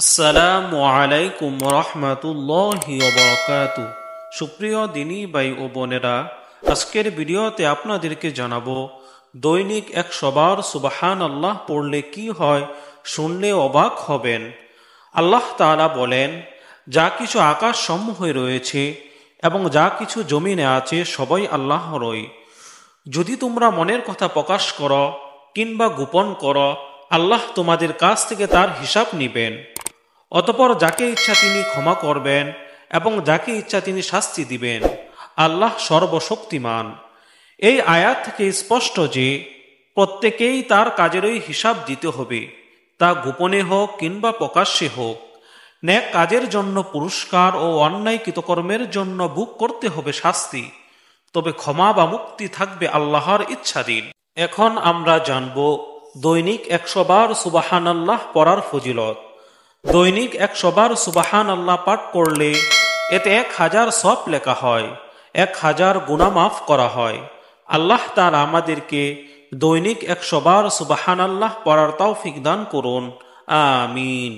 আসসালামু আলাইকুম রহমতুল্লাহি ওয়া বারাকাতুহু। সুপ্রিয় দিনী ভাই ও বোনেরা, আজকের ভিডিওতে আপনাদেরকে জানাবো দৈনিক 100 বার সুবহানাল্লাহ পড়লে কি হয়, শুনলে অবাক হবেন। আল্লাহ তাআলা বলেন, যা কিছু আকাশ সমূহে রয়েছে এবং যা কিছু জমিনে আছে সবই আল্লাহরই। যদি তোমরা মনের কথা প্রকাশ করো কিংবা গোপন করো, আল্লাহ তোমাদের কাছ থেকে তার হিসাব নিবেন। অতঃপর যাকে ইচ্ছা তিনি ক্ষমা করবেন এবং যাকে ইচ্ছা তিনি শাস্তি দিবেন। আল্লাহ সর্বশক্তিমান। এই আয়াত থেকে স্পষ্ট যে প্রত্যেকেই তার কাজেরই হিসাব দিতে হবে, তা গোপনে হোক কিংবা প্রকাশ্যে হোক। নেক কাজের জন্য পুরস্কার ও অন্যায় কৃতকর্মের জন্য ভোগ করতে হবে শাস্তি, তবে ক্ষমা বা মুক্তি থাকবে আল্লাহর ইচ্ছাধীন। এখন আমরা জানব দৈনিক 100 বার সুবহানাল্লাহ পড়ার ফজিলত। দৈনিক 100 বার সুবহানাল্লাহ পাঠ করলে এতে 1000 সওয়াব লেখা হয়, 1000 গুনাহ মাফ করা হয়। আল্লাহ তাআলা আমাদেরকে দৈনিক 100 বার সুবহানাল্লাহ পড়ার তৌফিক দান করুন। আমিন।